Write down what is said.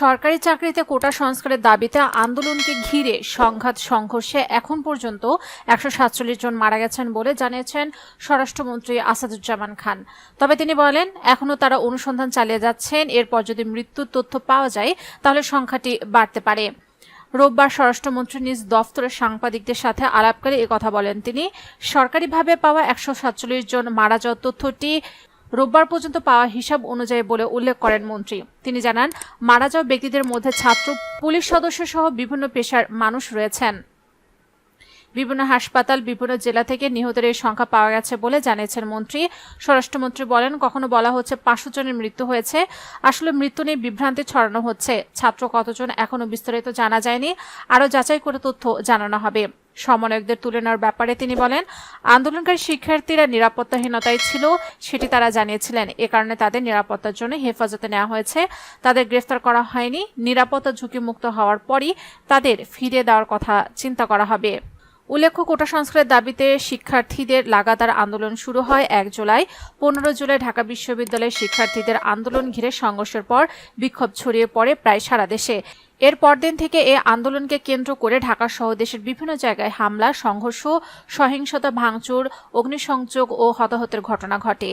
সরকারি চাকরিতে কোটা সংস্কারের দাবিতে আন্দোলনকে ঘিরে সংঘাত সংঘর্ষে এখন পর্যন্ত 147 জন মারা গেছেন বলে জানিয়েছেন স্বরাষ্ট্রমন্ত্রী আসাদুজ্জামান খান। তবে তিনি বলেন, এখনও তারা অনুসন্ধান চালিয়ে যাচ্ছেন। এরপর যদি মৃত্যুর তথ্য পাওয়া যায় তাহলে সংখ্যাটি বাড়তে পারে। রোববার স্বরাষ্ট্রমন্ত্রী নিজ দফতরের সাংবাদিকদের সাথে আলাপকালে একথা বলেন তিনি। সরকারিভাবে পাওয়া 147 জন মারা যাওয়ার তথ্যটি রোববার পর্যন্ত পাওয়া হিসাব অনুযায়ী বলে উল্লেখ করেন মন্ত্রী। তিনি জানান, মারা যাওয়া ব্যক্তিদের মধ্যে ছাত্র, পুলিশ সদস্য সহ বিভিন্ন পেশার মানুষ রয়েছেন। বিভিন্ন হাসপাতাল, বিভিন্ন জেলা থেকে নিহতের এই সংখ্যা পাওয়া গেছে বলে জানিয়েছেন মন্ত্রী। স্বরাষ্ট্রমন্ত্রী বলেন, কখনো বলা হচ্ছে 500 জনের মৃত্যু হয়েছে। আসলে মৃত্যু নিয়ে বিভ্রান্তি ছড়ানো হচ্ছে। ছাত্র কতজন এখনো বিস্তারিত জানা যায়নি, আরও যাচাই করে তথ্য জানানো হবে। সমন্বয়কদের তুলে নেওয়ার ব্যাপারে তিনি বলেন, আন্দোলনকারী শিক্ষার্থীরা নিরাপত্তাহীনতায় ছিল, সেটি তারা জানিয়েছিলেন। এ কারণে তাদের নিরাপত্তার জন্য হেফাজতে নেওয়া হয়েছে। তাদের গ্রেফতার করা হয়নি। নিরাপত্তা ঝুঁকিমুক্ত হওয়ার পরই তাদের ফিরিয়ে দেওয়ার কথা চিন্তা করা হবে। উল্লেখ্য, কোটা সংস্কারের দাবিতে শিক্ষার্থীদের লাগাতার আন্দোলন শুরু হয় 1 জুলাই। 15 জুলাই ঢাকা বিশ্ববিদ্যালয়ের শিক্ষার্থীদের আন্দোলন ঘিরে সংঘর্ষের পর বিক্ষোভ ছড়িয়ে পড়ে প্রায় সারা দেশে। এর পরদিন থেকে এই আন্দোলনকে কেন্দ্র করে ঢাকা সহ দেশের বিভিন্ন জায়গায় হামলা, সংঘর্ষ, সহিংসতা, ভাঙচুর, অগ্নিসংযোগ ও হতাহতের ঘটনা ঘটে।